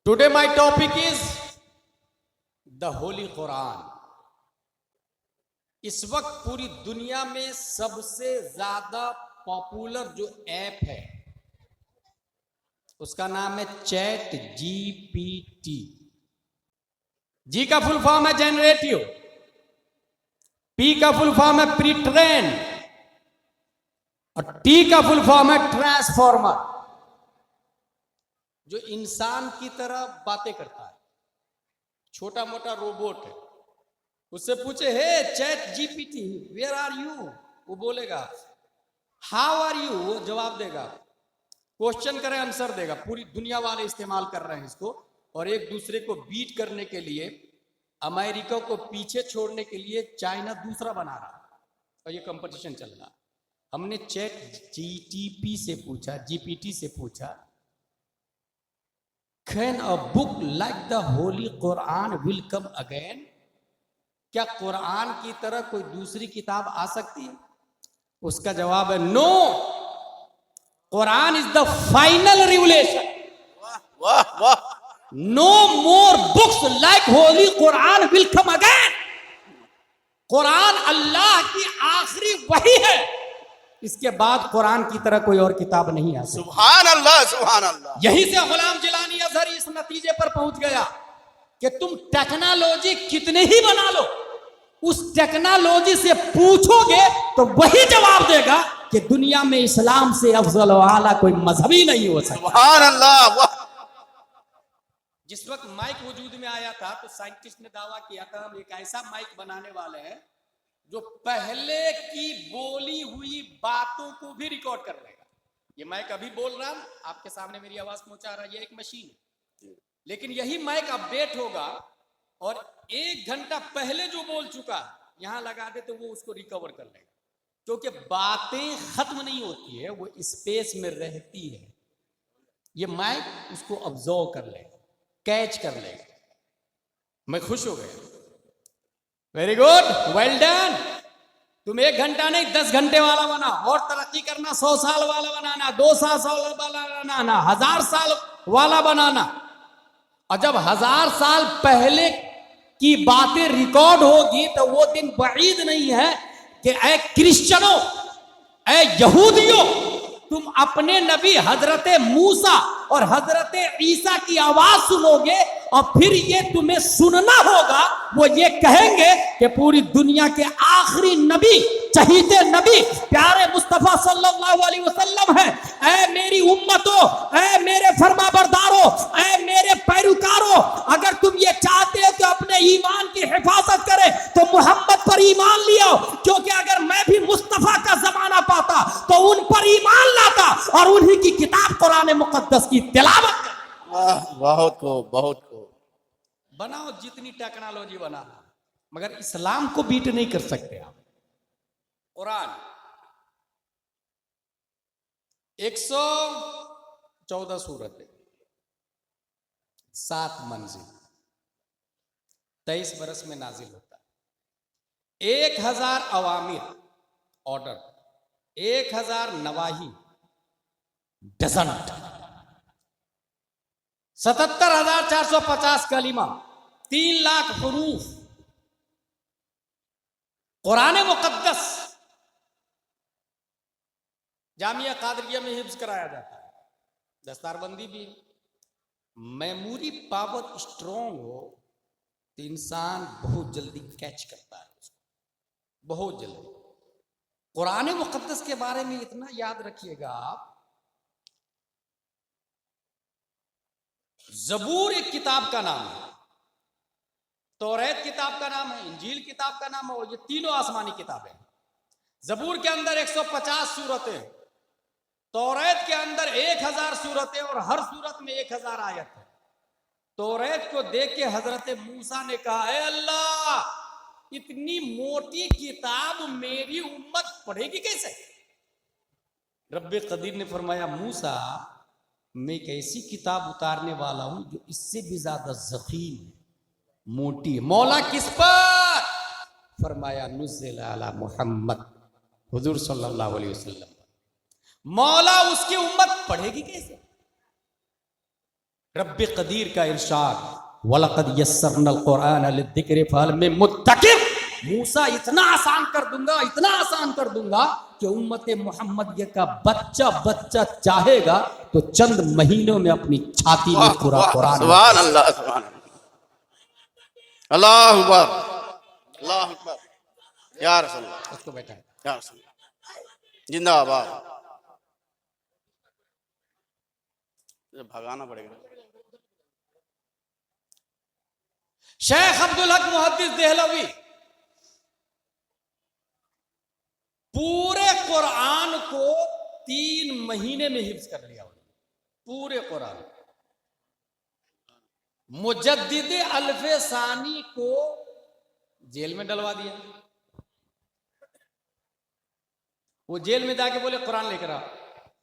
Today my topic is the Holy Quran. इस वक्त पूरी दुनिया में सबसे ज्यादा पॉपुलर जो ऐप है उसका नाम है चैट जीपीटी। जी का फुल फॉर्म है जनरेटिव, पी का फुल फॉर्म है प्री ट्रेन और टी का फुल फॉर्म है ट्रांसफॉर्मर, जो इंसान की तरह बातें करता है, छोटा मोटा रोबोट है। उससे पूछे hey chat GPT where are you, वो बोलेगा हाउ आर यू, वो जवाब देगा। क्वेश्चन करे आंसर देगा। पूरी दुनिया वाले इस्तेमाल कर रहे हैं इसको, और एक दूसरे को बीट करने के लिए, अमेरिका को पीछे छोड़ने के लिए चाइना दूसरा बना रहा है और ये कंपटीशन चल रहा है। हमने चैट जीटीपी से पूछा, जीपीटी से पूछा, can a book like the Holi Quran will come again, क्या कुरान की तरह कोई दूसरी किताब आ सकती है? उसका जवाब है no, Quran is the final revelation, वाह वाह, no more books like holy Quran will come again. Quran अल्लाह की आखिरी वही है, इसके बाद कुरान की तरह कोई और किताब नहीं आ सकती। सुभान अल्लाह सुभान अल्लाह। यही से गुलाम जिलानी अजहरी इस नतीजे पर पहुंच गया कि तुम टेक्नोलॉजी कितने ही बना लो, उस टेक्नोलॉजी से पूछोगे तो वही जवाब देगा कि दुनिया में इस्लाम से अफजल वाला कोई मजहब ही नहीं हो सकता। सुभान अल्लाह वाह। जिस वक्त माइक वजूद में आया था तो साइंटिस्ट ने दावा किया था हम एक ऐसा माइक बनाने वाले हैं जो पहले की बोली हुई बातों को भी रिकॉर्ड कर लेगा। ये माइक अभी बोल रहा हूं, आपके सामने मेरी आवाज पहुंचा रहा है, ये एक मशीन है, लेकिन यही माइक अपडेट होगा और 1 घंटा पहले जो बोल चुका यहां लगा दे तो वो उसको रिकवर कर लेगा, क्योंकि बातें खत्म नहीं होती है, वो स्पेस में रहती है। ये माइक उसको ऑब्जर्व कर लेगा, कैच कर लेगा। मैं खुश हो गया, वेरी गुड, वेल डन। तुम 1 घंटा नहीं 10 घंटे वाला बना, और तरक्की करना, 100 साल वाला बनाना, 200 साल वाला बनाना, 1000 साल वाला बनाना। और जब 1000 साल पहले की बातें रिकॉर्ड होगी तो वो दिन बईद नहीं है कि ऐ क्रिश्चियनों, ऐ यहूदियों, तुम अपने नबी हजरत मूसा और हजरत ईसा की आवाज सुनोगे और फिर ये तुम्हें सुनना होगा, वो ये कहेंगे कि पूरी दुनिया के आखिरी नबी, चहीते नबी प्यारे मुस्तफा सल्लल्लाहु अलैहि वसल्लम है। ऐ मेरी उम्मतों, ऐ मेरे फरमाबरदारों, ऐ मेरे पैरोकारों, अगर तुम ये चाहते हो कि अपने ईमान की हिफाजत करे तो मोहम्मद पर ईमान लियो, क्योंकि अगर मैं भी मुस्तफा का जमाना पाता तो उन पर ईमान लाता और उन्हीं की किताब कुरान मुकद्दस की तिलावत करता। बहुत को बनाओ जितनी टेक्नोलॉजी बनाना, मगर इस्लाम को बीट नहीं कर सकते आप। कुरान 114 सूरत है, 7 मंजिल, 23 बरस में नाजिल होता है। 1000 अवामिर order, 1000 Navahi doesn't, 77,450 कलीमा, 3 lakh हुरूफ। Quran मुकद्दस Jamia Qadria में हिफ्ज कराया जाता है, दस्तारबंदी भी। मेमोरी पावर स्ट्रॉन्ग हो तो इंसान बहुत जल्दी कैच करता है उसको, बहुत जल्दी। कुरान मुकद्दस के बारे में इतना याद रखिएगा आप, ज़बूर एक किताब का नाम है, तौरात किताब का नाम है, इंजील किताब का नाम है, और ये तीनों आसमानी किताबें। ज़बूर के अंदर 150 सूरतें, तौरात के अंदर 1000 सूरतें और हर सूरत में 1000 आयत है। तौरात को देख के हजरत मूसा ने कहा, ऐ अल्लाह, इतनी मोटी किताब मेरी उम्मत पढ़ेगी कैसे? रब्बे कदीर ने फरमाया, मूसा, मैं एक ऐसी किताब उतारने वाला हूं जो इससे भी ज्यादा ज़ख़ीम, मोटी। मौला किस पर? फरमाया नुज़्ज़िल अला मुहम्मद, हुजूर सल्लल्लाहु अलैहि वसल्लम। मौला उसकी उम्मत पढ़ेगी कैसे? रब्बे कदीर का इरशाद, वलक़द यस्सरनल कुरान लिज़्ज़िक्रि फहल मिन मुद्दकिर। मूसा इतना आसान कर दूंगा, इतना आसान कर दूंगा कि उम्मत मोहम्मदिया का बच्चा बच्चा चाहेगा तो चंद महीनों में अपनी छाती में पूरा कुरान। सुभान अल्लाह, सुभान अल्लाह, अल्लाहु अकबर, अल्लाहु अकबर, या रसूल अल्लाह, उसको बैठा है। या रसूल जिंदाबाद। भगाना पड़ेगा। शेख अब्दुल हक मुहद्दिस देहलवी पूरे कुरान को 3 महीने में हिफ्ज कर लिया उन्होंने, पूरे कुरान। मुजद्दिद अल्फे सानी को जेल में डलवा दिया। वो जेल में जाके बोले कुरान लेकर आओ,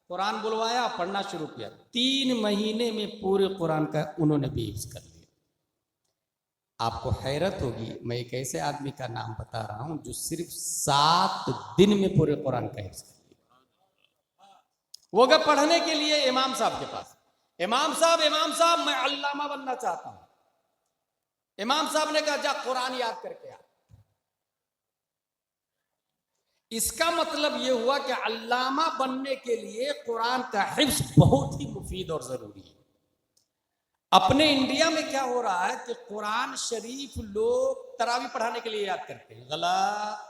कुरान बुलवाया, पढ़ना शुरू किया। 3 महीने में पूरे कुरान का उन्होंने भी हिफ्ज कर लिया। आपको हैरत होगी, मैं एक ऐसे आदमी का नाम बता रहा हूं जो सिर्फ 7 दिन में पूरे कुरान का हिफ्ज कर लिया। वो गए पढ़ने के लिए इमाम साहब के पास। इमाम साहब मैं अल्लामा बनना चाहता हूं। इमाम साहब ने कहा जा कुरान याद करके आ। इसका मतलब यह हुआ कि अल्लामा बनने के लिए कुरान का हिफ्ज बहुत ही मुफीद और जरूरी है। अपने इंडिया में क्या हो रहा है कि कुरान शरीफ लोग तरावी पढ़ाने के लिए याद करते हैं। गलत।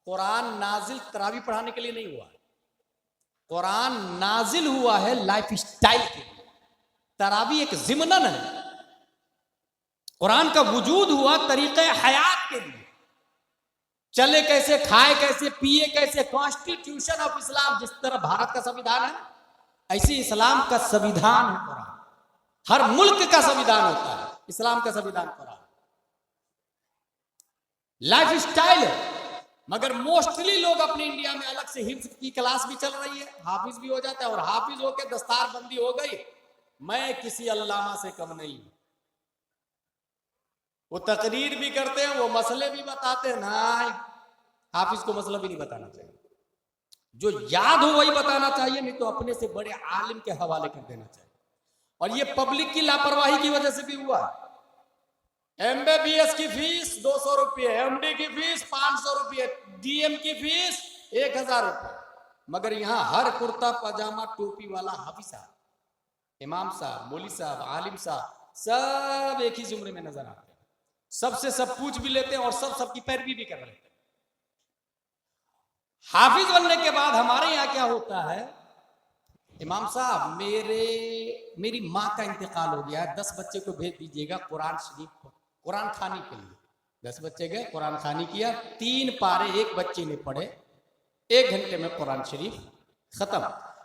कुरान नाजिल तरावी पढ़ाने के लिए नहीं हुआ है। कुरान नाजिल हुआ है लाइफ स्टाइल के लिए। तरावी एक जिम्नन है। कुरान का वजूद हुआ तरीके हयात के लिए। चले कैसे, खाए कैसे, पिए कैसे। कॉन्स्टिट्यूशन ऑफ इस्लाम, जिस तरह भारत का संविधान है ऐसे इस्लाम का संविधान है कुरान। हर मुल्क का संविधान होता है, इस्लाम का संविधान कुरान। लाइफ स्टाइल है। मगर मोस्टली लोग अपने इंडिया में अलग से हिफ्ज की क्लास भी चल रही है, हाफिज भी हो जाता है, और हाफिज होकर दस्तार बंदी हो गई। मैं किसी अल्लामा से कम नहीं हूं। वो तकरीर भी करते हैं, वो मसले भी बताते हैं। ना, हाफिज को मसला भी नहीं बताना चाहिए। जो याद हो वही बताना चाहिए, नहीं तो अपने से बड़े आलिम के हवाले कर देना चाहिए। और ये पब्लिक की लापरवाही की वजह से भी हुआ। MBBS की फीस 200 रुपये, MD की फीस 500 रुपये, DM की फीस 1000 रुपये। मगर यहां हर कुर्ता पजामा टोपी वाला हाफिज साहब, इमाम साहब, मौली साहब, आलिम साहब सब एक ही जुमरे में नजर आते हैं। सबसे सब पूछ भी लेते हैं और सबकी पैरवी भी कर लेते हैं। हाफिज बनने के बाद हमारे यहाँ क्या होता है, इमाम साहब मेरी माँ का इंतकाल हो गया है, 10 बच्चे को भेज दीजिएगा कुरान शरीफ, कुरान खानी के लिए। 10 बच्चे गए, कुरान खानी किया, 3 पारे एक बच्चे ने पढ़े, 1 घंटे में कुरान शरीफ खत्म।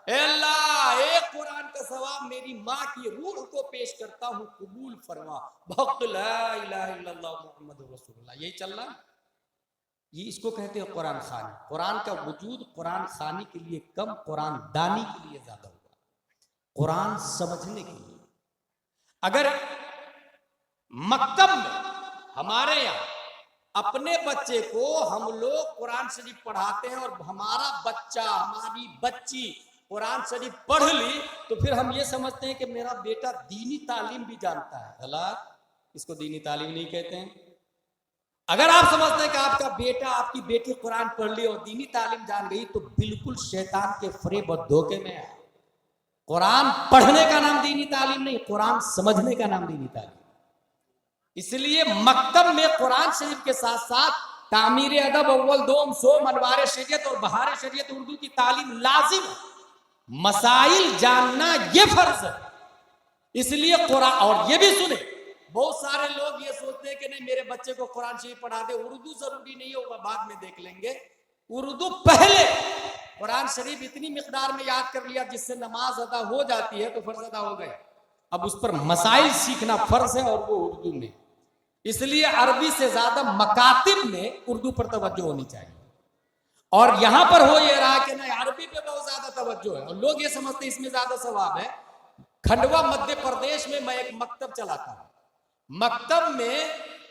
अल्लाह, एक कुरान का सवाब मेरी माँ की रूह को पेश करता हूँ, कबूल फरमा। भक्त ला इलाहा इल्लल्लाह मुहम्मदुर रसूलुल्लाह। यही चल रहा, ये इसको कहते हैं कुरान खानी। कुरान का वजूद कुरान खानी के लिए कम, कुरान दानी के लिए ज्यादा हुआ, कुरान समझने के लिए। अगर मकतब में हमारे यहाँ अपने बच्चे को हम लोग कुरान शरीफ पढ़ाते हैं और हमारा बच्चा, हमारी बच्ची कुरान शरीफ पढ़ ली, तो फिर हम ये समझते हैं कि मेरा बेटा दीनी तालीम भी जानता है। गलत। इसको दीनी तालीम नहीं कहते हैं। अगर आप समझते हैं कि आपका बेटा, आपकी बेटी कुरान पढ़ ली और दीनी तालीम जान गई, तो बिल्कुल शैतान के फरेब और धोखे में है। कुरान पढ़ने का नाम दीनी तालीम नहीं, कुरान समझने का नाम दीनी तालीम। इसलिए मकतब में कुरान शरीफ के साथ साथ तामीर अदब अव्वल दोम सोम अनवार शरीयत और बहार शरीयत उर्दू की तालीम लाजिम है। मसाइल जानना ये फर्ज है। इसलिए कुरान, और ये भी सुने, बहुत सारे लोग ये सोचते हैं कि नहीं मेरे बच्चे को कुरान शरीफ पढ़ा दे, उर्दू जरूरी नहीं होगा, बाद में देख लेंगे। उर्दू पहले, कुरान शरीफ इतनी मिकदार में याद कर लिया जिससे नमाज अदा हो जाती है तो फर्ज अदा हो गया। अब उस पर मसाइल सीखना फर्ज है, और वो उर्दू में। इसलिए अरबी से ज्यादा मकातिब में उर्दू पर तवज्जो होनी चाहिए। और यहां पर हो ये रहा कि नहीं अरबी पे बहुत ज्यादा तवज्जो है और लोग ये समझते हैं इसमें ज्यादा सवाब है। खंडवा मध्य प्रदेश में मैं एक मकतब चलाता हूं। मकतब में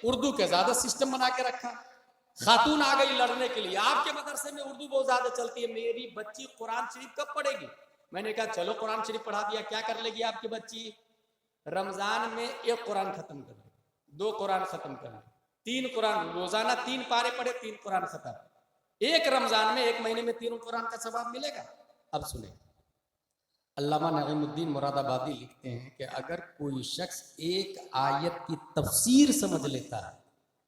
उर्दू के ज्यादा सिस्टम बना के रखा। खातून आ गई लड़ने के लिए, आपके मदरसे में उर्दू बहुत ज्यादा चलती है, मेरी बच्ची कुरान शरीफ कब पढ़ेगी? मैंने कहा चलो कुरान शरीफ पढ़ा दिया, क्या कर लेगी आपकी बच्ची? रमजान में एक कुरान खत्म कर ले, 2 कुरान खत्म कर ले, 3 कुरान, रोजाना 3 पारे पढ़े, 3 कुरान खत्म, एक रमजान में 1 महीने में 3 कुरान का सवाब मिलेगा। अब सुने, अल्लामा नईमुद्दीन मुरादाबादी लिखते हैं कि अगर कोई शख्स एक आयत की तफसीर समझ लेता है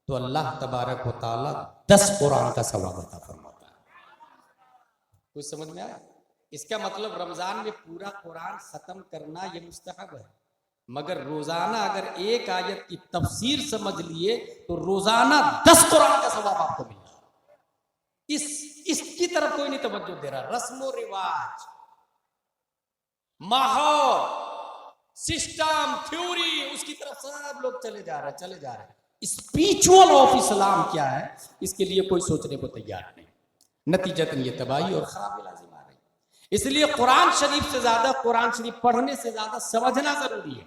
तो अल्लाह तबारक व तआला 10 कुरान का सवाब अता फरमाता है। कुछ समझ में आया? इसका मतलब रमजान में पूरा कुरान खत्म करना यह मुस्तहब है, मगर रोजाना अगर एक आयत की तफसीर समझ लिए तो रोजाना 10 कुरान का सवाब आपको मिलेगा। इसकी तरफ कोई नहीं तवज्जो दे रहा। रस्मो रिवाज, माहौल, सिस्टम, थ्योरी, उसकी तरफ सब लोग चले जा रहे हैं। स्पिरिचुअल ऑफ इस्लाम क्या है, इसके लिए कोई सोचने को तैयार नहीं। नतीजतन ये तबाही और खराबी लाजिम आ रही है। इसलिए कुरान शरीफ से ज्यादा, कुरान शरीफ पढ़ने से ज्यादा समझना जरूरी है।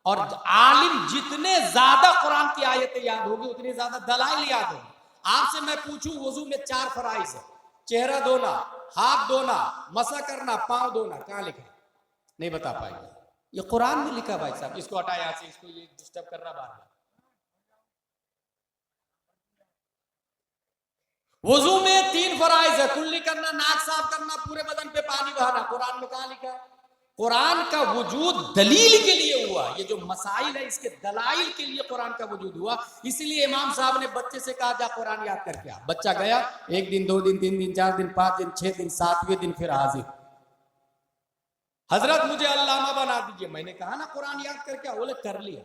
और आलिम जितने ज्यादा कुरान की आयतें याद होगी उतनी ज्यादा दलाइल याद होगी। आपसे मैं पूछूं वजू में 4 फराइज है, चेहरा धोना, हाथ धोना, मसा करना, पांव धोना, कहां लिखा? नहीं बता पाएंगे। ये कुरान में लिखा भाई साहब। इसको हटाया यहां से, इसको ये डिस्टर्ब कर रहा बार बार। वजू में 3 फराइज है, कुल्ली करना, नाक साफ करना, पूरे बदन पे पानी बहाना। कुरान में कहां लिखा? कुरान का वजूद दलील के लिए हुआ। ये जो मसाइल है इसके दलाइल के लिए कुरान का वजूद हुआ। इसीलिए इमाम साहब ने बच्चे से कहा जा कुरान याद करके आ। बच्चा गया, 1 दिन, 2 दिन, 3 दिन, 4 दिन, 5 दिन, 6 दिन, 7वें दिन फिर हाजिर, हजरत मुझे अल्लामा बना दीजिए। मैंने कहा ना कुरान याद करके आ। बोले कर लिया।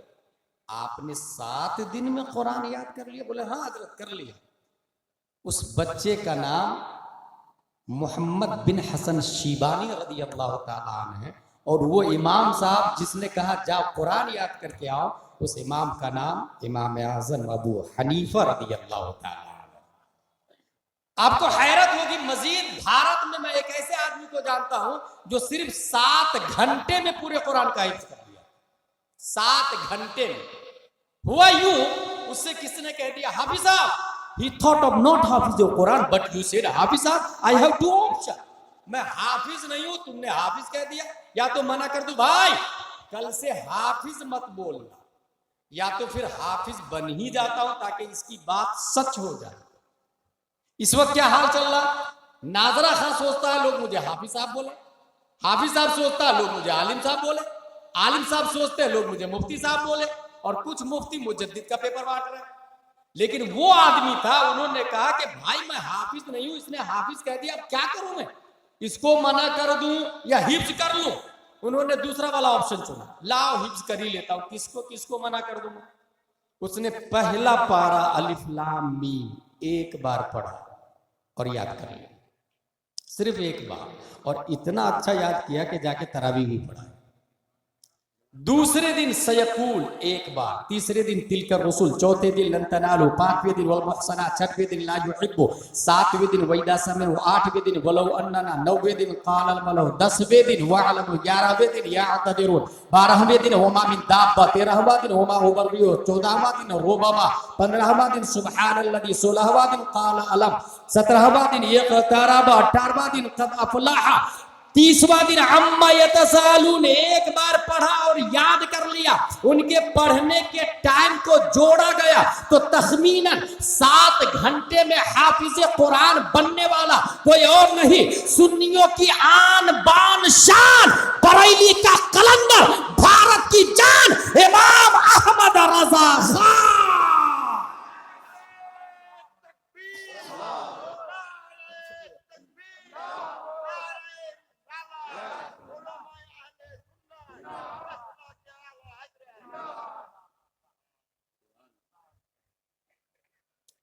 आपने 7 दिन में कुरान याद कर लिया? बोले हाँ हजरत कर लिया। उस बच्चे का नाम मोहम्मद बिन हसन शीबानी रज़ी अल्लाह ताला अन्हु है। और वो इमाम साहब जिसने कहा जाओ कुरान याद करके आओ, उस इमाम का नाम इमाम आज़म अबू हनीफा रज़ी अल्लाह ताला अन्हु। आपको हैरत होगी, मजीद भारत में मैं एक ऐसे आदमी को जानता हूं जो सिर्फ 7 घंटे में पूरे कुरान का हिफ्ज़ कर लिया। 7 घंटे में। हुआ यूं, उससे किसने कह दिया हाफिज साहब, he thought of not Hafiz Quran but you said हाफिज साहब, I have 2 options। मैं हाफिज नहीं हूं, तुमने हाफिज कह दिया। या तो मना कर दूं भाई कल से हाफिज मत बोलना, या तो फिर हाफिज बन ही जाता हूं ताकि इसकी बात सच हो जाए। इस वक्त क्या हाल चल रहा? नाजरा खां सोचता है लोग मुझे हाफिज साहब बोले, हाफिज साहब सोचता है लोग मुझे आलिम साहब बोले, आलिम साहब सोचते हैं लोग मुझे मुफ्ती साहब बोले, और कुछ मुफ्ती मुजद्दिद का पेपर बांट रहे हैं। लेकिन वो आदमी था, उन्होंने कहा कि भाई मैं हाफिज नहीं हूं, इसने हाफिज कह दिया, अब क्या करूं मैं? इसको मना कर दूं या हिफ्ज कर लूं? उन्होंने दूसरा वाला ऑप्शन चुना, लाओ हिफ्ज कर ही लेता हूं। किसको मना कर दूं? उसने पहला पारा अलिफ लाम मीम 1 बार पढ़ा और याद कर लिया, सिर्फ 1 बार। और इतना अच्छा याद किया कि जाके तरावी भी पढ़ा। दूसरे दिन सयकूल 1 बार, तीसरे दिन तिलकर रसूल, चौथे दिन लन तनालू, 5वें दिन वल मुहसना, 6वें दिन ला युहिब्बु, 7वें दिन वैदा समय, 8वें दिन वलौ अन्नना, 9वें दिन क़ालल मलौ, 10वें दिन वअलमु, 11वें दिन याअतदिरुन, 12वें दिन वमा मिन दाब्बा, 13वां दिन वमा हुवा रियो, 14वां दिन रुबमा, 15वां दिन सुब्हानल्लज़ी, 16वां दिन क़ाल अलम, 17वां दिन इक़तरबा, 18वां दिन क़द अफ़लह, 30वां दिन अम्मा यतसालून 1 बार पढ़ा और याद कर लिया। उनके पढ़ने के टाइम को जोड़ा गया तो तखमीनन 7 घंटे में हाफिज कुरान बनने वाला कोई और नहीं, सुन्नियों की आन बान शान, बरेली का कलंदर, भारत की जान, इमाम अहमद रजा खान।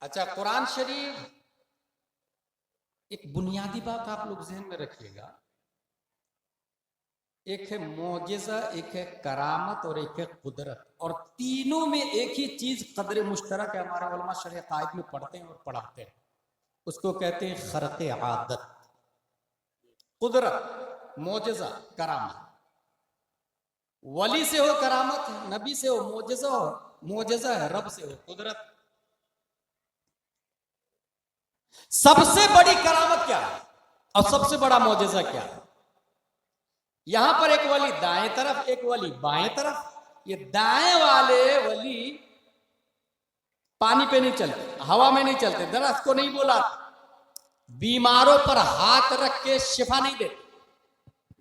अच्छा, कुरान शरीफ, एक बुनियादी बात आप लोग ज़हन में रखिएगा, एक है मौजिज़ा, एक है करामत और एक है कुदरत। और तीनों में एक ही चीज कदर मुश्तरक है। हमारे उलमा शरह कायद में पढ़ते हैं और पढ़ाते हैं, उसको कहते हैं खरक़े आदत। कुदरत, मौजिज़ा, करामत। वली से हो करामत, नबी से हो मौजिज़ा, हो मौजिज़ा है रब से हो कुदरत। सबसे बड़ी करामत क्या है और सबसे बड़ा मौजिज़ा क्या है? यहां पर एक वली दाएं तरफ, एक वली बाएं तरफ, ये दाएं वाले वली पानी पे नहीं चलते, हवा में नहीं चलते, दरख्त को नहीं बोला, बीमारों पर हाथ रख के शिफा नहीं देते।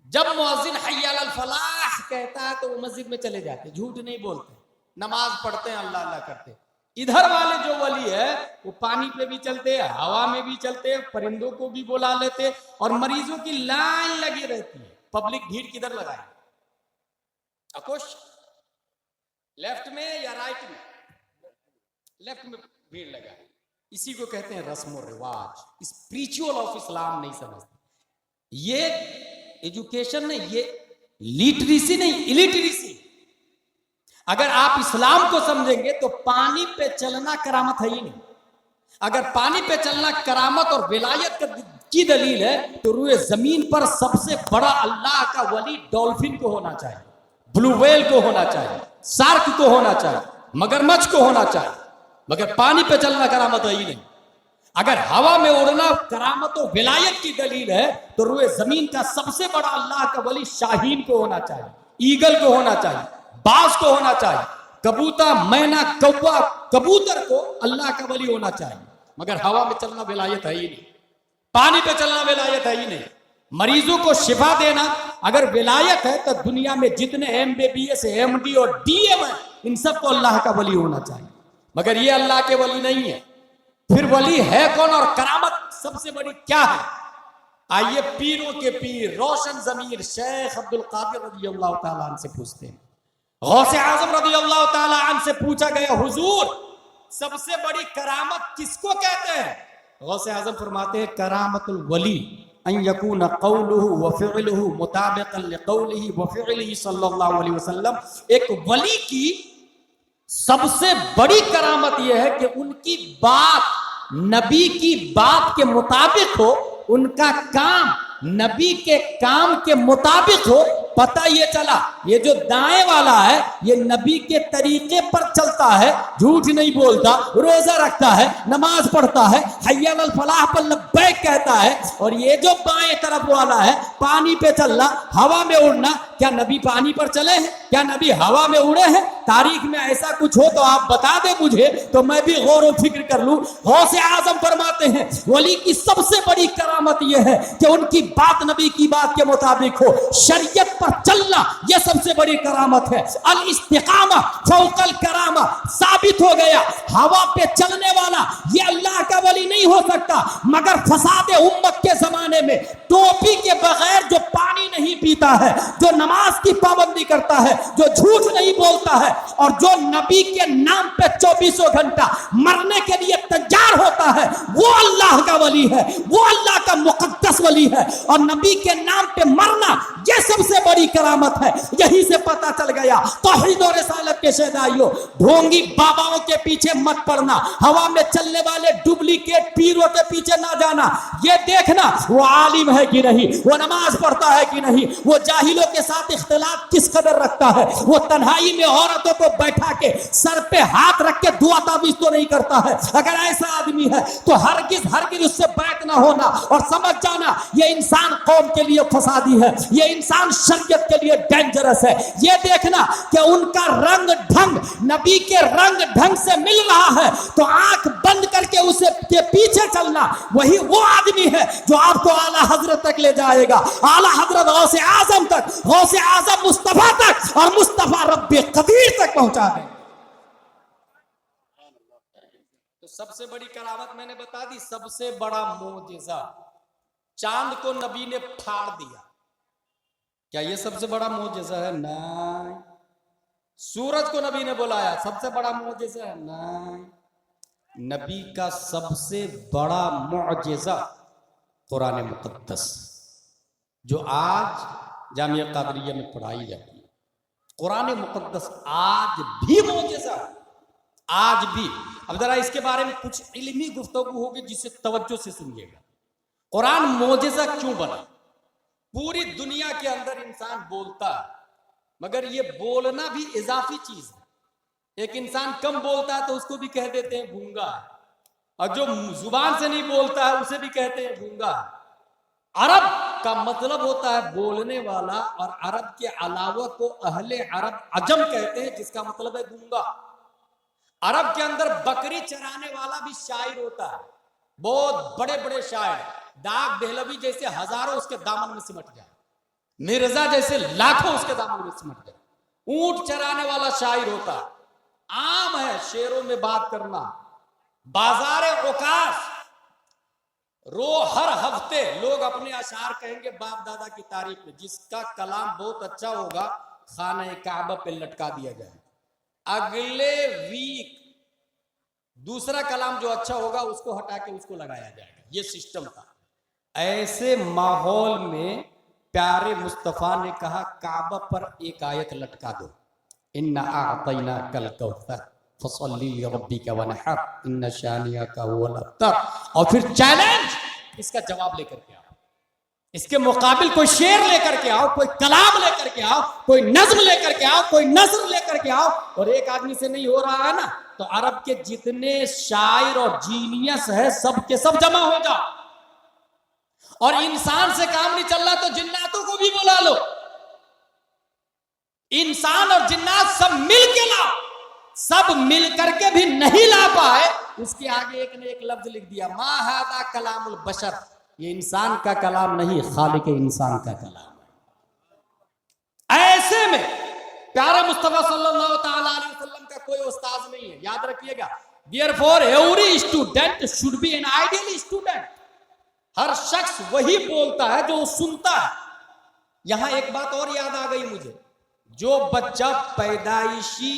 जब मुअज्जिन हय्या अलल फलाह कहता है तो वो मस्जिद में चले जाते, झूठ नहीं बोलते, नमाज पढ़ते हैं, अल्लाह अल्लाह करते। इधर वाले जो वली है वो पानी पे भी चलते, हवा में भी चलते, परिंदों को भी बुला लेते, और मरीजों की लाइन लगी रहती है। पब्लिक भीड़ किधर लगाए, अकुश लेफ्ट में या राइट में? लेफ्ट में भीड़ लगा। इसी को कहते हैं रस्म और रिवाज। स्पिरिचुअल ऑफ इस्लाम नहीं समझते। ये एजुकेशन नहीं, ये लिटरेसी नहीं, इलिटरेसी। अगर आप इस्लाम को समझेंगे तो पानी पे चलना करामत है ही नहीं। अगर पानी पे चलना करामत और विलायत की दलील है तो रूए जमीन पर सबसे बड़ा अल्लाह का वली डॉल्फिन को होना चाहिए, ब्लू व्हेल को होना चाहिए, शार्क को होना चाहिए, मगरमच्छ को होना चाहिए। मगर पानी पे चलना करामत है ही नहीं। अगर हवा में उड़ना करामत और विलायत की दलील है तो रूए जमीन का सबसे बड़ा अल्लाह का वली शाहीन को होना चाहिए, ईगल को होना चाहिए, बाज को होना चाहिए, कबूतर, मैना, कौवा, कबूतर को अल्लाह का वली होना चाहिए। मगर हवा में चलना विलायत है ही नहीं, पानी पे चलना विलायत है ही नहीं। मरीजों को शिफा देना अगर विलायत है तो दुनिया में जितने MBBS, MD और DM है इन सबको अल्लाह का वली होना चाहिए। मगर ये अल्लाह के वली नहीं है। फिर वली है कौन और करामत सबसे बड़ी क्या है? आइए पीरों के पीर रोशन जमीर शेख अब्दुल कादिर रज़ियल्लाहु ताला अन्हु से पूछते हैं। गौसे आजम रज़ियल्लाहु ताला अन्हु से पूछा गया, हुजूर सबसे बड़ी करामत किसको कहते हैं? गौसे आजम फरमाते हैं, करामतुल वली अन यकून कौलुहु व फ़िअलुहु मुताबिक़न लिक़ौलिही व फ़िअलिही सल्लल्लाहु अलैहि वसल्लम। एक वली की सबसे बड़ी करामत यह है कि उनकी बात नबी की बात के मुताबिक हो, उनका काम नबी के काम के मुताबिक हो। पता ये चला ये जो दाएं वाला है ये नबी के तरीके पर चलता है, झूठ नहीं बोलता, रोजा रखता है, नमाज पढ़ता है, हय्या अलल फलाह पर लब्बैक कहता है। और ये जो बाएं तरफ वाला है पानी पे चलना, हवा में उड़ना, क्या नबी पानी पर चले हैं? क्या नबी हवा में उड़े हैं? तारीख में ऐसा कुछ हो तो आप बता दे मुझे, तो मैं भी गौर व फिक्र कर लूं। गौसे आजम फरमाते हैं वली की सबसे बड़ी करामत यह है कि उनकी बात नबी की बात के मुताबिक हो, शरीयत पर चलना यह सबसे बड़ी करामत है। अल इस्तिकामा फौकल करामा। साबित हो गया हवा पे चलने वाला यह अल्लाह का वली नहीं हो सकता। मगर फसाद उम्मत के जमाने में टोपी के बगैर जो पानी नहीं पीता है, जो नमाज की पाबंदी करता है, जो झूठ नहीं बोलता है और जो नबी के नाम पे 24 घंटा मरने के लिए तैयार होता है, वो अल्लाह का वली है, वो अल्लाह का मुकद्दस वली है। और नबी के नाम पे मरना यह सबसे बड़ी करामत है। यही से पता चल गया तौहीद और रिसालत के शहदाइयों, ढोंगी बाबाओं के पीछे मत पड़ना, हवा में चलने वाले डुप्लीकेट पीरों के पीछे ना जाना। ये देखना वो आलिम है कि नहीं, वो नमाज पढ़ता है कि नहीं, वो जाहिलों के साथ इख्तिलाफ किस कदर रखता है, वो तन्हाई में औरतों को बैठा के सर पे हाथ रख के दुआ ताबीज तो नहीं करता है। अगर ऐसा आदमी है तो हरगिज उससे बैत ना होना। और समझ जाना ये इंसान कौम के लिए फसादी है, ये इंसान शरीयत के लिए डेंजरस है। ये देखना कि उनका रंग ढंग नबी के रंग ढंग से मिल रहा है तो आंख बंद करके उसे के पीछे चलना, वही वो आदमी है जो आपको आला हजरत तक ले जाएगा, आला हजरत गौसे आजम तक, गौसे आजम मुस्तफा तक और मुस्तफा रब्बे कदीर तक पहुंचा दे। तो सबसे बड़ी करामत मैंने बता दी। सबसे बड़ा मोजेजा, चांद को नबी ने फाड़ दिया, क्या ये सबसे बड़ा मोजेजा है? नहीं। सूरज को नबी ने बुलाया, सबसे बड़ा मोजेजा है? नहीं। नबी का सबसे बड़ा मोजेजा कुरान मुकद्दस, जो आज जामिया कादरिया में पढ़ाई जाती है। कुरान मुकद्दस आज भी मोजेजा, आज भी। अब जरा इसके बारे में कुछ इल्मी गुफ्तगू होगी जिससे तवज्जो से सुनिएगा। कुरान मोजेजा क्यों बना? पूरी दुनिया के अंदर इंसान बोलता है, मगर ये बोलना भी इजाफी चीज है। एक इंसान कम बोलता है तो उसको भी कह देते हैं गूंगा, और जो जुबान से नहीं बोलता है उसे भी कहते हैं गूंगा। अरब का मतलब होता है बोलने वाला, और अरब के अलावा को अहले अरब अजम कहते हैं, जिसका मतलब है गूंगा। अरब के अंदर बकरी चराने वाला भी शायर होता है, बहुत बड़े बड़े शायर, दाग देहलवी जैसे हजारों उसके दामन में सिमट जाए, मिर्जा जैसे लाखों उसके दामन में सिमट जाए। ऊंट चराने वाला शायर होता है। आम है शेरों में बात करना। बाजार औकाश हर हफ्ते लोग अपने अशार कहेंगे बाप दादा की तारीफ में। जिसका कलाम बहुत अच्छा होगा खाना काबा पे लटका दिया जाए। अगले वीक दूसरा कलाम जो अच्छा होगा उसको हटा के उसको लगाया जाएगा। ये सिस्टम था। ऐसे माहौल में प्यारे मुस्तफा ने कहा काबा पर एक आयत लटका दो, इन्ना आतैना कल कौसर फसल्ली लिरब्बिका वनहर इन्ना शानिअका हुवल अब्तर। और फिर चैलेंज, इसका जवाब लेकर के आओ, इसके मुकाबिल कोई शेर लेकर के आओ, कोई कलाम लेकर के आओ, कोई नज्म लेकर के आओ, कोई नज्म लेकर के आओ। और एक आदमी से नहीं हो रहा है ना, तो अरब के जितने शायर और जीनियस है सब के सब जमा हो जाओ। और इंसान से काम नहीं चल रहा तो जिन्नातों को भी बुला लो। इंसान और जिन्नात सब मिल के लाओ। सब मिल करके भी नहीं ला पाए, उसके आगे एक ने एक लफ्ज लिख दिया, मा हादा कलामुल बशर, ये इंसान का कलाम नहीं, खालिक इंसान का कलाम है। ऐसे में प्यारे मुस्तफा सल्लल्लाहु अलैहि वसल्लम का कोई उस्ताद नहीं है, याद रखिएगा। Therefore every student should be an ideal student. हर शख्स वही बोलता है जो सुनता है। यहां एक बात और याद आ गई मुझे, जो बच्चा पैदाइशी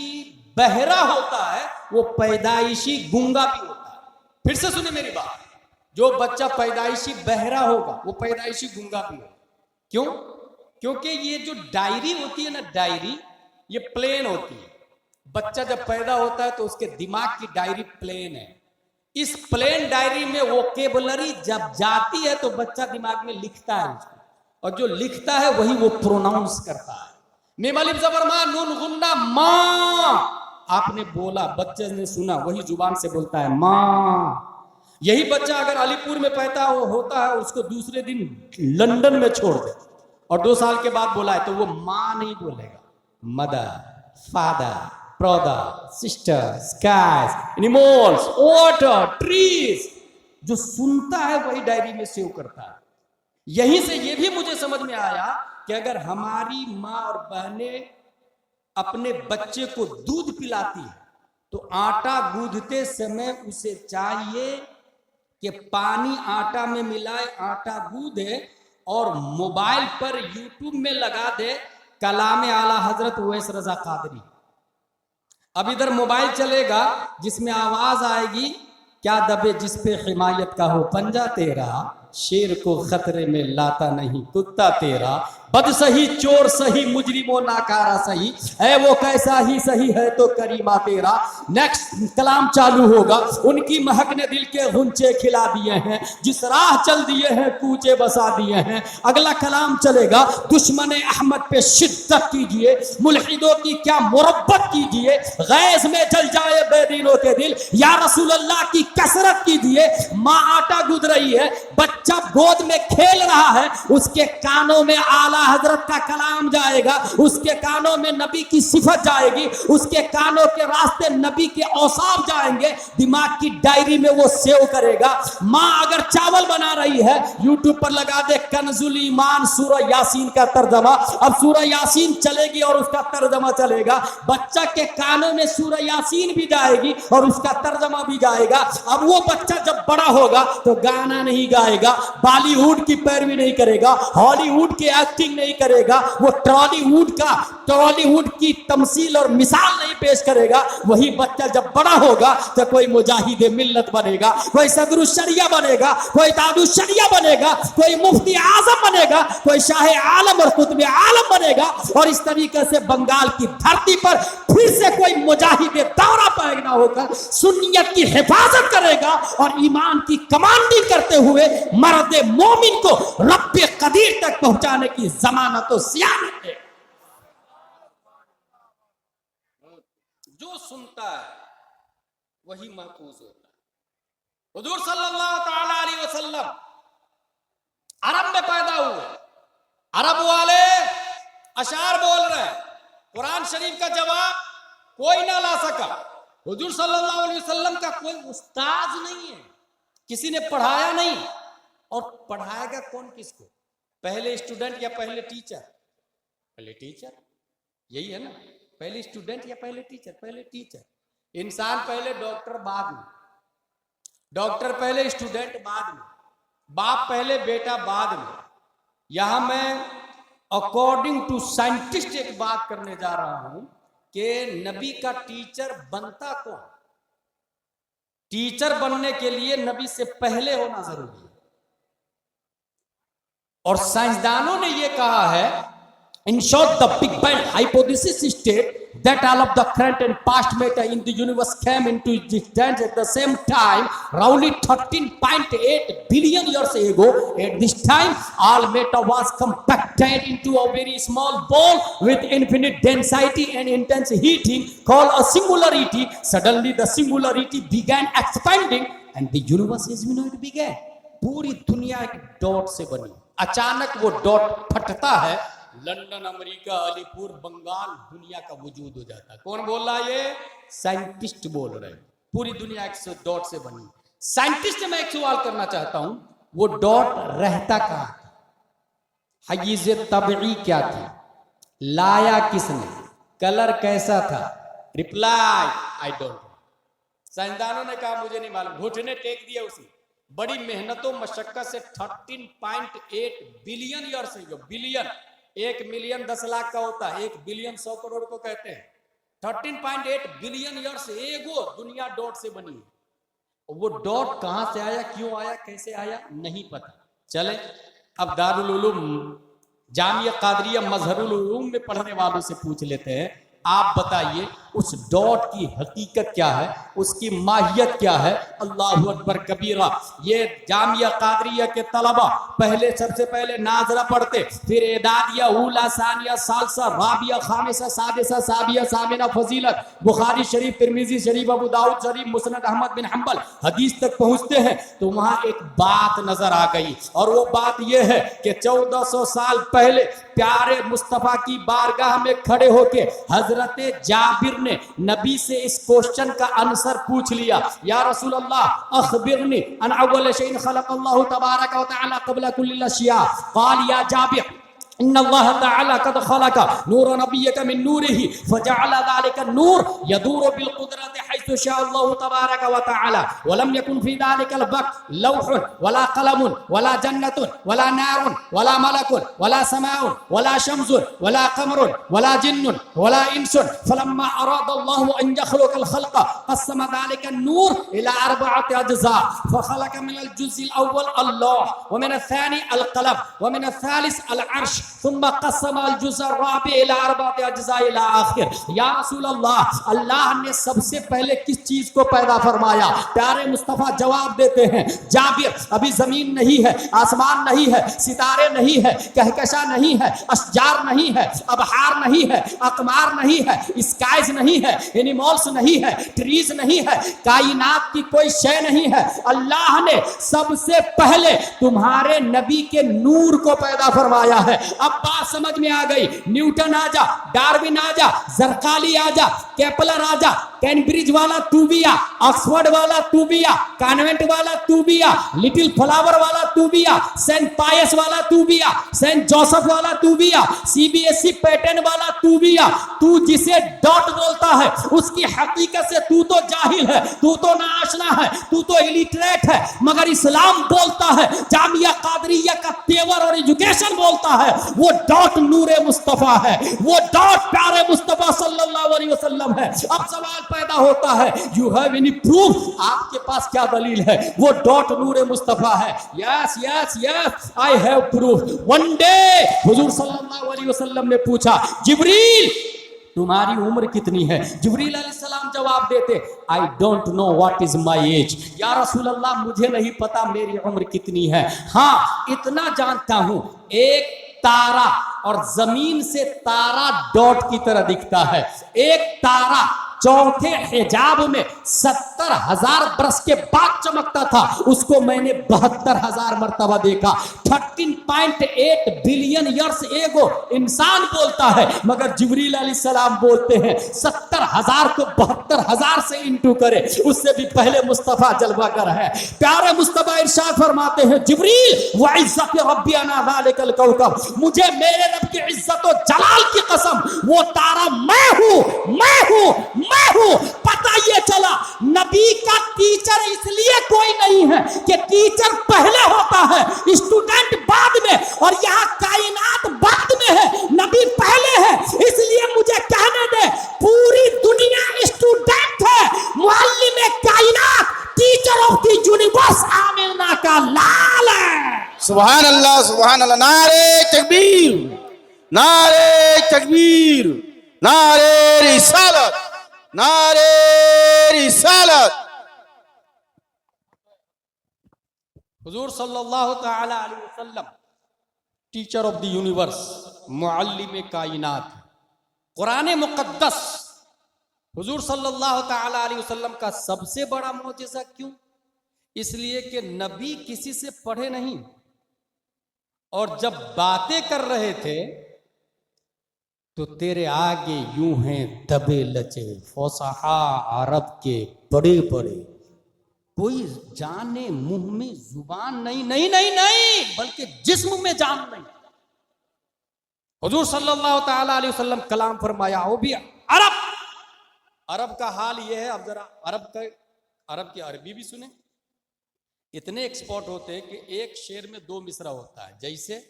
बहरा होता है वो पैदाइशी गूंगा भी होता है। फिर से सुनिए मेरी बात, जो बच्चा पैदाइशी बहरा होगा वो पैदाइशी गूंगा भी होगा। क्यों? क्योंकि ये जो डायरी होती है ना, डायरी ये प्लेन होती है। बच्चा जब पैदा होता है तो उसके दिमाग की डायरी प्लेन है। इस प्लेन डायरी में वोकेबुलरी जब जाती है तो बच्चा दिमाग में लिखता है उसको, और जो लिखता है वही वो प्रोनाउंस करता है। मीम अलिफ जबर मा नून गुन्ना माँ, आपने बोला, बच्चे ने सुना, वही जुबान से बोलता है माँ। यही बच्चा अगर अलीपुर में पैदा होता है, उसको दूसरे दिन लंदन में छोड़ दे और 2 साल के बाद बोला है तो वो माँ नहीं बोलेगा, mother, father, brother, sister, skies, animals, water, trees. जो सुनता है वही डायरी में सेव करता है। यहीं से ये भी मुझे समझ में आया कि अगर हमारी माँ और बहनें अपने बच्चे को दूध पिलाती है तो आटा गूंथते समय उसे चाहिए कि पानी आटा में मिलाए, आटा गूंदे और मोबाइल पर यूट्यूब में लगा दे कलाम आला हजरत उवैस रजा कादरी। अब इधर मोबाइल चलेगा जिसमें आवाज आएगी, क्या दबे जिस पे हिमायत का हो पंजा तेरा, शेर को खतरे में लाता नहीं कुत्ता तेरा, बद सही चोर सही मुजरिमो नाकारा सही है वो कैसा ही सही है तो करीमा तेरा। नेक्स्ट कलाम चालू होगा, उनकी महक ने दिल के गुंचे खिला दिए हैं, जिस राह चल दिए हैं कूचे बसा दिए हैं। अगला कलाम चलेगा, दुश्मन अहमद पे शिद्दत कीजिए, मुल्हिदों की क्या मुरब्बत कीजिए, गैस में जल जाए बेदीनों के दिल, या रसूल अल्लाह की कसरत कीजिए। माँ आटा गूंथ रही है, बच्चा गोद में खेल रहा है, उसके कानों में आला हजरत का कलाम जाएगा, उसके कानों में नबी की सिफत जाएगी, उसके कानों के रास्ते नबी के औसाफ जाएंगे, दिमाग की डायरी में वो सेव करेगा। माँ अगर चावल बना रही है, यूट्यूब पर लगा दे कंजुल ईमान सूरह यासीन का तर्जमा, अब सूरह यासीन चलेगी और उसका तर्जमा चलेगा। बच्चा के कानों में सूरह यासीन भी जाएगी और उसका तर्जमा भी जाएगा। अब वो बच्चा जब बड़ा होगा तो गाना नहीं गाएगा, बॉलीवुड की पैरवी नहीं करेगा, हॉलीवुड की एक्टिंग नहीं करेगा, वो टॉलीवुड की तमसील और मिसाल नहीं पेश करेगा। वही बच्चा जब बड़ा होगा तो कोई मुजाहिद मिल्लत बनेगा, कोई सदरुल शरिया बनेगा, कोई तादुल शरिया बनेगा, कोई मुफ्ती आजम बनेगा, कोई शाह आलम और कुतुब आलम बनेगा। और इस तरीके से बंगाल की धरती पर फिर से कोई मुजाहिद दौरा पैदा होकर सुन्नियत की हिफाजत करेगा और ईमान की कमांडिंग करते हुए मर्द मोमिन को रब्बे कदीर तक पहुंचाने की जमानत और सियानत है। जो सुनता है वही महफूज होता है। हुजूर सल्लल्लाहु अलैहि वसल्लम अरब में पैदा हुए, अरब वाले अशार बोल रहे हैं, कुरान शरीफ का जवाब कोई ना ला सका। हुजूर सल्लल्लाहु अलैहि वसल्लम का कोई उस्ताद नहीं है, किसी ने पढ़ाया नहीं। और पढ़ाएगा कौन किसको? पहले स्टूडेंट या पहले टीचर? पहले टीचर, यही है ना, पहले स्टूडेंट या पहले टीचर? पहले टीचर। इंसान पहले, डॉक्टर बाद में, डॉक्टर पहले, स्टूडेंट बाद में, बाप पहले, बेटा बाद में। यहां मैं अकॉर्डिंग टू साइंटिस्ट एक बात करने जा रहा हूं कि नबी का टीचर बनता कौन? टीचर बनने के लिए नबी से पहले होना जरूरी है। और साइंसदानों ने यह कहा है, in short, the Big Bang hypothesis states that all of the current and past matter in the universe came into existence at the same time, roughly 13.8 billion years ago. At this time, all matter was compacted into a very small ball with infinite density and intense heating called a singularity. Suddenly, the singularity began expanding and the universe as we know it began. पूरी दुनिया एक dot से बनी, अचानक वो dot फटता है, London, America, Alipur, Bengal, दुनिया का वजूद हो जाता है। कौन बोल रहा है? ये साइंटिस्ट बोल रहे हैं। पूरी दुनिया एक डॉट से बनी। साइंटिस्ट से मैं एक सवाल करना चाहता हूं, वो डॉट रहता कहां था? हयीज़ तबई क्या थी? लाया किसने? कलर कैसा था? Reply I don't know. साइंसदानों ने कहा मुझे नहीं मालूम। घुटने टेक दिया उसे। बड़ी मेहनतों मशक्कत से 13.8 बिलियन ईयर से, जो बिलियन 1 मिलियन 10 लाख का होता है, 1 बिलियन 100 करोड़ को कहते हैं। 13.8 बिलियन ईयर से एगो दुनिया डॉट से बनी है। वो डॉट कहां से आया, क्यों आया, कैसे आया, नहीं पता। चले अब दारुल उलूम जामिया कादरिया मजहरुल उलूम में पढ़ने वालों से पूछ लेते हैं, आप बताइए उस डॉट की हकीकत क्या है, उसकी माहियत क्या है? अल्लाहु अकबर कबीरा। ये जामिया कादरिया के तलबा पहले, सबसे पहले नाजरा पढ़ते, फिर एदादिया, ऊला, सानिया, सालसा, राबिया, खामिसा, सादिसा, साबिया, सामिना, फजीलत, बुखारी शरीफ, तिरमिजी शरीफ, अबू दाऊद शरीफ, मुस्नद अहमद बिन हंबल हदीस तक पहुंचते हैं तो वहां एक बात नजर आ गई। और वो बात यह है कि 1400 साल पहले प्यारे मुस्तफा की बारगाह में खड़े होके हजरत जाबिर ने नबी से इस क्वेश्चन का आंसर पूछ लिया, या रसूल अल्लाह अखबिरनी अन अव्वल शैइन खलक़ल्लाहु तबारक व तआला क़ब्ल कुल्लि अशिया। क़ाल या जाबिर इन्ना अल्लाह तआला क़द खलक़ नूर नबिय्यक मिन नूरिही फजअल ज़ालिका नूर यदूरु बिल क़ुदरति हैसु शाअ अल्लाहु तबारक व तआला व लम यकुन फी ज़ालिकल वक़्त लौहुन वला क़लमुन वला जन्नतुन वला नारुन वला मलकुन वला समाउन वला शम्सुन वला क़मरुन वला जिन्नुन वला इंसुन फलम्मा अरादा अल्लाहु अन यख़लुक़ल ख़ल्क़ क़स्सम ज़ालिका नूर इला अर्बअति अज्ज़ा फख़लक़ मिनल जुज़्इल अव्वल अल्लाह व मिनल थानी अल क़लम व मिनल थालिस अल अर्श सुम्मा क़स्सम अल जुज़्अ राबि इला अर्बअति अज्ज़ा इला आखिर। या रसूल अल्लाह, अल्लाह ने सबसे पहले किस चीज को पैदा फरमाया? प्यारे मुस्तफा जवाब देते हैं, जाबिर अभी जमीन नहीं है, आसमान नहीं है, सितारे नहीं है, कहकशा नहीं है, अशजार नहीं है, अबहार नहीं है, अकमार नहीं है, स्काइज नहीं है, एनिमल्स नहीं है, ट्रीज नहीं है, कायनात की कोई शय नहीं है। अल्लाह ने सबसे पहले तुम्हारे नबी के नूर को पैदा फरमाया है। अब बात समझ में आ गई। न्यूटन आजा, डार्विन आजा, जरकाली आजा, केपलर आजा, कैम्ब्रिज वाला तू भी आ, ऑक्सफोर्ड वाला तू भी आ, कॉन्वेंट वाला तू भी आ, लिटिल फ्लावर वाला तू भी आ, सेंट पायस वाला तू भी आ, सेंट जोसेफ वाला तू भी आ, सीबीएसई पैटर्न वाला तू भी आ। तू जिसे डॉट बोलता है उसकी हकीकत से तू तो जाहिल है, तू तो नाआशना है, तू तो इलिटरेट है। मगर इस्लाम बोलता है, जामिया कादरिया का तेवर और एजुकेशन बोलता है, वो डॉट नूरे मुस्तफा है, वो डॉट प्यारे मुस्तफा सल्लल्लाहु अलैहि वसल्लम है। अब सवाल पैदा होता है, यू हैव एनी प्रूफ? आपके पास क्या दलील है? वो डॉट नूरे मुस्तफा है। Yes yes yes, I have proof. One day हुजूर सल्लल्लाहु अलैहि वसल्लम ने पूछा, जिब्रील तुम्हारी उम्र कितनी है? जिब्रील अलैहिस्सलाम जवाब देते, आई don't know what is my age. या रसूल अल्लाह, मुझे नहीं पता मेरी उम्र कितनी है। हाँ, इतना जानता हूं, एक तारा और जमीन से तारा डॉट की तरह दिखता है। एक तारा चौथे हिजाब में 70,000 बरस के बाद चमकता था, उसको मैंने 72,000 मर्तबा देखा। 13.8 बिलियन ईयर्स एगो इंसान बोलता है, मगर जिब्रील अलैहिस्सलाम बोलते हैं 70,000 को 72,000 से इंटू करे, उससे भी पहले मुस्तफा जलवागर है। प्यारे मुस्तफा इरशाद फरमाते हैं, जिब्रील व इज्जत रब्बी अना ज़ालिकल कौकब, मुझे मेरे रब की इज्जत और जलाल की कसम, वो तारा मैं हूं, मैं हूं, मैं हूं। पता ये चला नबी का टीचर इसलिए कोई नहीं है कि टीचर पहले होता है, स्टूडेंट बाद में, और यहां कायनात बाद में है, नबी पहले है। इसलिए मुझे कहने दे, पूरी दुनिया स्टूडेंट है, मुअल्लिम कायनात, teacher of the universe Amina का लाल है। सुभान अल्लाह, सुभान अल्लाह। नारे तकबीर, नारे तकबीर, नारे रिसालत, नारे रिसालत। हुजूर सल्लल्लाहु ताला अलैहि वसल्लम teacher of the universe, Muallem कायनात। कुरान मुकद्दस हुजूर सल्लल्लाहु ताला अलैहि वसल्लम का सबसे बड़ा मोजिज़ा क्यों? इसलिए कि नबी किसी से पढ़े नहीं, और जब बातें कर रहे थे तो तेरे आगे यूं हैं दबे लचे फौसहा अरब के बड़े बड़े, कोई जाने मुंह में जुबान नहीं, नहीं नहीं नहीं, बल्कि जिस्म में जान नहीं। हुजूर सल्लल्लाहु ताला अलैहि वसल्लम कलाम फरमाया, वो भी अरब। अरब का हाल ये है, अब जरा अरब की अरबी भी सुने। इतने एक्सपर्ट होते हैं कि एक शेर में 2 मिसरा होता है। जैसे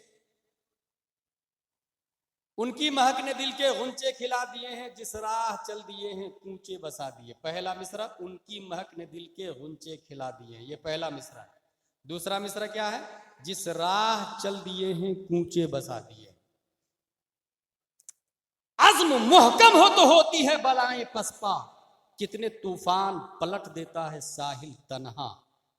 उनकी महक ने दिल के गुंचे खिला दिए हैं, जिस राह चल दिए हैं कूचे बसा दिए। पहला मिसरा, उनकी महक ने दिल के गुंचे खिला दिए हैं, ये पहला मिसरा है। दूसरा मिसरा क्या है? जिस राह चल दिए हैं कूचे बसा दिए। अज़्म मुहकम हो तो होती है बलाएं पसपा, कितने तूफान पलट देता है साहिल तन्हा।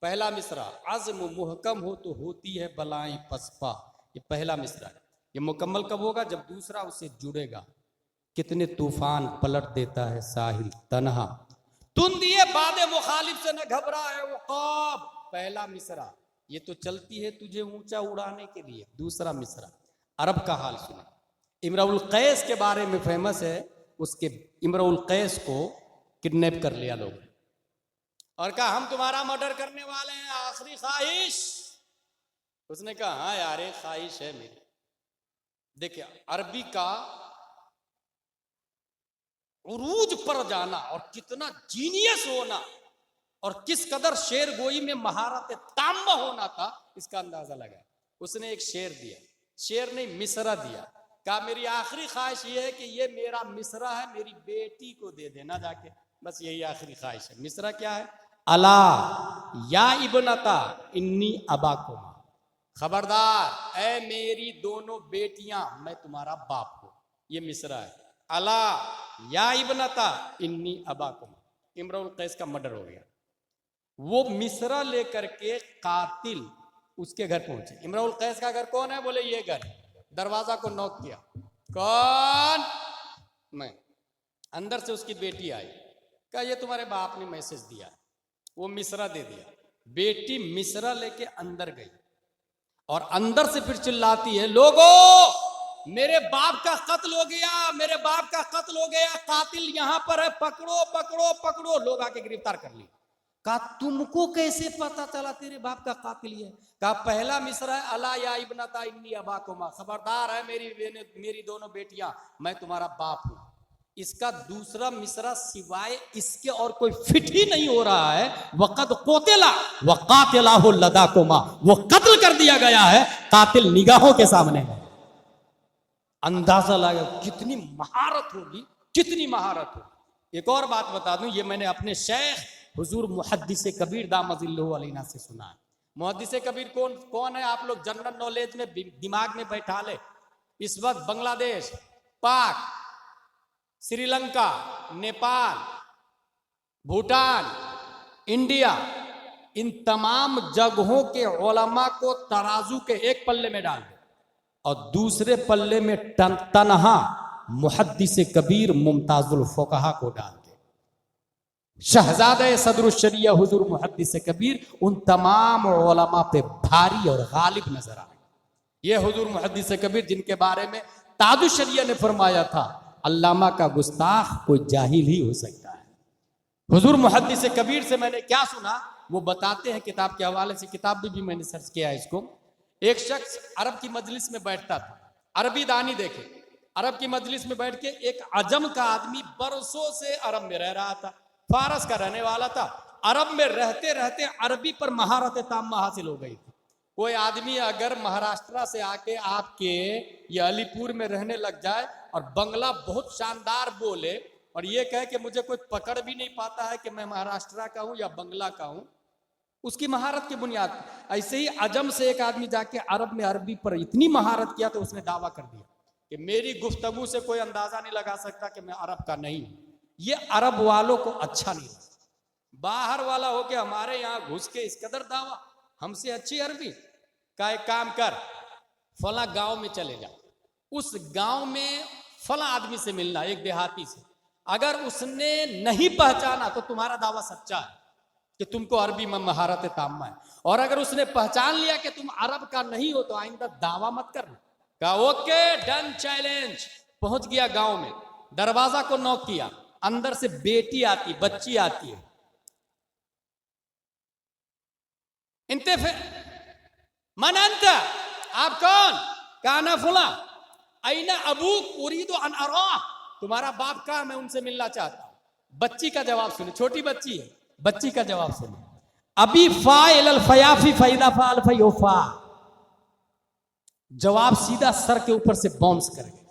पहला मिसरा, अज़्म मुहकम हो तो होती है बलाएं पसपा, ये पहला मिसरा है। ये मुकम्मल कब होगा? जब दूसरा उससे जुड़ेगा। कितने तूफान पलट देता है साहिल तन्हा, तुम दिए बादे मुखालिफ से न घबरा है वो क़ाब। पहला मिसरा, ये तो चलती है तुझे ऊंचा उड़ाने के लिए। दूसरा मिसरा, अरब का हाल सुना। इम्रुल कैस के बारे में फेमस है, उसके इम्रुल कैस को किडनैप कर लिया लोग और कहा हम तुम्हारा मर्डर करने वाले हैं, आखिरी ख्वाहिश। उसने कहा हाँ यार एक ख्वाहिश है मेरी। देखिए अरबी का उरूज पर जाना और कितना जीनियस होना और किस कदर शेर गोई में महारत ताम्मा होना था, इसका अंदाजा लगा। उसने एक शेर दिया, शेर ने मिसरा दिया, कहा मेरी आखिरी ख्वाहिश ये है कि ये मेरा मिसरा है, मेरी बेटी को दे देना जाके, बस यही आखिरी ख्वाहिश है। मिसरा क्या है? अला या इब्नता इन्नी अबाकुमा, खबरदार ऐ मेरी दोनों बेटियां, मैं तुम्हारा बाप हूं। ये मिसरा है। अला या इब्नता इन्नी अबाकुमा। इम्रुल कैस का मर्डर हो गया। वो मिसरा लेकर के कातिल उसके घर पहुंचे। इम्रुल कैस का घर कौन है? बोले ये घर। दरवाजा को नॉक किया, कौन? मैं। अंदर से उसकी बेटी आई, कहा ये तुम्हारे बाप ने मैसेज दिया। वो मिसरा दे दिया। बेटी मिसरा लेके अंदर गई और अंदर से फिर चिल्लाती है, लोगों मेरे बाप का कत्ल हो गया, मेरे बाप का कत्ल हो गया, कातिल यहां पर है, पकड़ो पकड़ो पकड़ो। लोग आके गिरफ्तार कर लिए। कहा तुमको कैसे पता चला तेरे बाप का कातिल है? कहा पहला मिसरा है अला या इब्नता इन्नी अबाकुमा, खबरदार है मेरी दोनों बेटियां, मैं तुम्हारा बाप हूं। इसका दूसरा मिसरा सिवाय इसके और कोई फिट ही नहीं हो रहा है। वक़द कोतेला व कातिलाहु लदाकुमा, वो कत्ल कर दिया गया है, कातिल निगाहों के सामने है। अंदाजा लगा कितनी महारत होगी, कितनी महारत होगी। एक और बात बता दूं, ये मैंने अपने शेख हुजूर मुहद्दिस कबीर दामजिल्लहु अलैना से सुना है। मुहद्दिस कबीर कौन है? आप लोग जनरल नॉलेज में दिमाग में बैठा ले। इस वक्त बांग्लादेश, पाक, श्रीलंका, नेपाल, भूटान, इंडिया, इन तमाम जगहों के उलमा को तराजू के एक पल्ले में डाल दे और दूसरे पल्ले में तनहा मुहद्दिस कबीर मुमताजुल फुकहा को डाल दे। शहजादे सदरुशरिया हुजूर मुहद्दिस कबीर उन तमाम उलमा पे भारी और गालिब नजर आए। ये हुजूर मुहद्दिस कबीर जिनके बारे में ताजुशरिया ने फरमाया था, अल्लामा का गुस्ताख कोई जाहिल ही हो सकता है। हुजूर मुहद्दिस कबीर से मैंने क्या सुना वो बताते हैं किताब के हवाले से, किताब भी मैंने सर्च किया है इसको। एक शख्स अरब की मजलिस में बैठता था, अरबी दानी देखे, अरब की मजलिस में बैठ के एक अजम का आदमी बरसों से अरब में रह रहा था, फारस का रहने वाला था। अरब में रहते रहते अरबी पर महारत ताम्मा हासिल हो गई थी। कोई आदमी अगर महाराष्ट्र से आके आपके ये अलीपुर में रहने लग जाए और बंगला बहुत शानदार बोले और ये कहे कि मुझे कोई पकड़ भी नहीं पाता है कि मैं महाराष्ट्र का हूं या बंगला का हूं, उसकी महारत की बुनियाद पर। ऐसे ही अजम से एक आदमी जाके अरब में अरबी पर इतनी महारत किया तो उसने दावा कर दिया कि मेरी गुफ्तगू से कोई अंदाजा नहीं लगा सकता कि मैं अरब का नहीं हूं। ये अरब वालों को अच्छा नहीं लगा। बाहर वाला हो के हमारे यहाँ घुस के इस कदर दावा, हमसे अच्छी अरबी का। एक काम कर, फला गांव में चले जा, उस गांव में फला आदमी से मिलना, एक देहाती से। अगर उसने नहीं पहचाना तो तुम्हारा दावा सच्चा है कि तुमको अरबी में महारत ताम्मा है, और अगर उसने पहचान लिया कि तुम अरब का नहीं हो तो आइंदा दावा मत करना। कहा ओके डन, चैलेंज। पहुंच गया गांव में, दरवाजा को नॉक किया, अंदर से बेटी आती, बच्ची आती है। इनते मन अंत, आप कौन? काना फुला आईना अबू उरीदु अन अरा, तुम्हारा बाप कहाँ, मैं उनसे मिलना चाहता हूं। बच्ची का जवाब सुने, छोटी बच्ची है, बच्ची का जवाब सुने। अभी फाइल फयाफी फैदा फाल फयोफा, जवाब सीधा सर के ऊपर से बाउंस कर गया।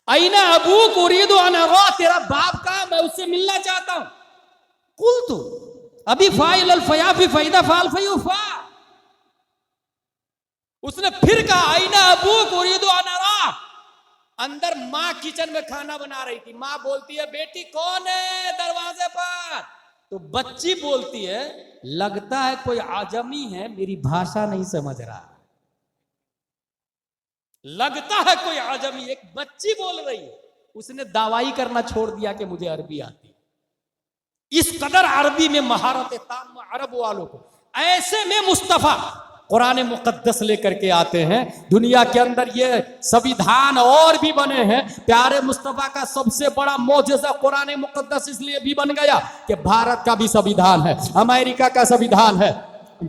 आईना अबू उरीदु अन अरा, तेरा बाप कहाँ, मैं उससे मिलना चाहता हूं। कुल तू अभी फाइल फयाफी फैदा फाल फयोफा। उसने फिर कहा आईना अबू उरीदु अन अरा। अंदर माँ किचन में खाना बना रही थी, माँ बोलती है बेटी कौन है दरवाजे पर? तो बच्ची बोलती है लगता है कोई आजमी है, मेरी भाषा नहीं समझ रहा। लगता है कोई आजमी, एक बच्ची बोल रही है। उसने दावाई करना छोड़ दिया कि मुझे अरबी आती है। इस कदर अरबी में महारत ताम अरब वालों को। ऐसे में मुस्तफा कुरान मुकद्दस लेकर के आते हैं। दुनिया के अंदर ये संविधान और भी बने हैं। प्यारे मुस्तफा का सबसे बड़ा मौजज़ा कुरान मुकद्दस इसलिए भी बन गया कि भारत का भी संविधान है, अमेरिका का संविधान है,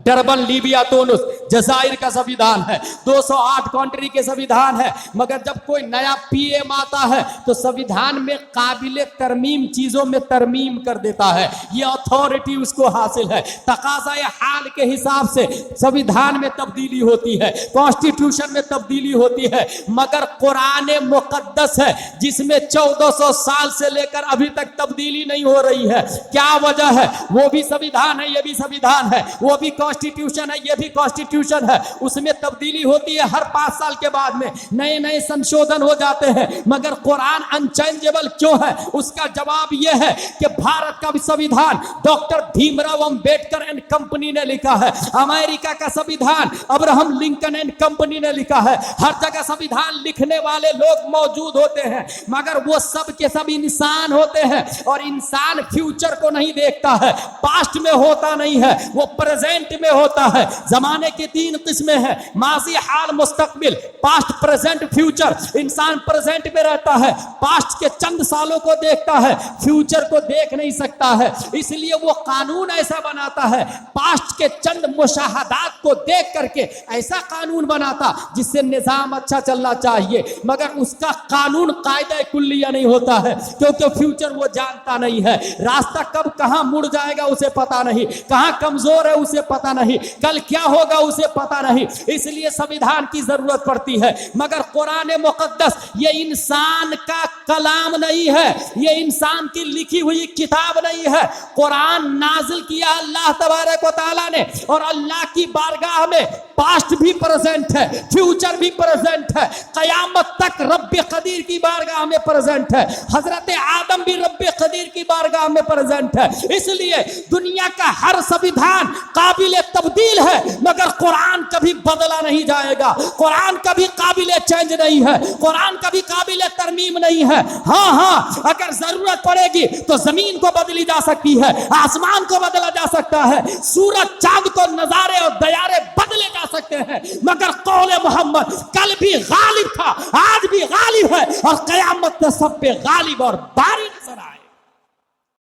डरबन लीबिया तुनिस जजायर का संविधान है, 208 कंट्री के संविधान है। मगर जब कोई नया पीएम आता है तो संविधान में काबिले तरमीम चीजों में तरमीम कर देता है। ये अथॉरिटी उसको हासिल है। तकाज़ाए हाल के हिसाब से संविधान में तब्दीली होती है, कॉन्स्टिट्यूशन में तब्दीली होती है। मगर कुरान मुकद्दस है जिसमें 1400 साल से लेकर अभी तक तब्दीली नहीं हो रही है। क्या वजह है? वो भी संविधान है, ये भी संविधान है, वो भी कॉन्स्टिट्यूशन है, ये भी कॉन्स्टिट्यूशन है। उसमें तब्दीली होती है, हर 5 साल के बाद में नए नए संशोधन हो जाते हैं। मगर कुरान अनचेंजेबल क्यों है? उसका जवाब यह है कि भारत का भी संविधान doctor Bhimrao Ambedkar and company ने लिखा है, अमेरिका का संविधान अब्राहम लिंकन एंड कंपनी ने लिखा है। हर जगह संविधान लिखने वाले लोग मौजूद होते हैं, मगर वो सब के सब इंसान होते हैं, और इंसान फ्यूचर को नहीं देखता है, पास्ट में होता नहीं है, वो प्रेजेंट में होता है। जमाने की 3 किस्में हैं, माजी, हाल, मुस्तकबिल, पास्ट, प्रेजेंट, फ्यूचर। इंसान प्रेजेंट में रहता है, पास्ट के चंद सालों को देखता है, फ्यूचर को देख नहीं सकता है। इसलिए वो कानून ऐसा बनाता है, पास्ट के चंद मुशाहदात को देख करके ऐसा कानून बनाता जिससे निजाम अच्छा चलना चाहिए। मगर उसका कानून कायदा कुल्लिया नहीं होता है, क्योंकि फ्यूचर वो जानता नहीं है। रास्ता कब कहां मुड़ जाएगा उसे पता नहीं, कहां कमजोर है उसे पता नहीं, कल क्या होगा उसे पता नहीं। इसलिए संविधान की जरूरत पड़ती है। मगर कुरान मुकद्दस ये इंसान का कलाम नहीं है, ये इंसान की लिखी हुई किताब नहीं है। कुरान नाजिल किया अल्लाह तबारक व तआला ने, और अल्लाह की बारगाह में पास्ट भी प्रेजेंट है, फ्यूचर भी प्रेजेंट है, कयामत तक रब्बे कदीर की बारगाह में प्रेजेंट है। हजरत आदम भी रब्बे कदीर की बारगाह में प्रेजेंट है। इसलिए दुनिया का हर संविधान काबिल काबिल तब्दील है, मगर कुरान कभी बदला नहीं जाएगा। कुरान कभी काबिल चेंज नहीं है, कुरान कभी काबिल तरमीम नहीं है। हाँ हाँ, अगर जरूरत पड़ेगी तो जमीन को बदली जा सकती है, आसमान को बदला जा सकता है, सूरज चांद को नजारे और दयारे बदले जा सकते हैं, मगर कौले मोहम्मद कल भी गालिब था, आज भी गालिब है और कयामत में सब पे गालिब और बारी नजर आए।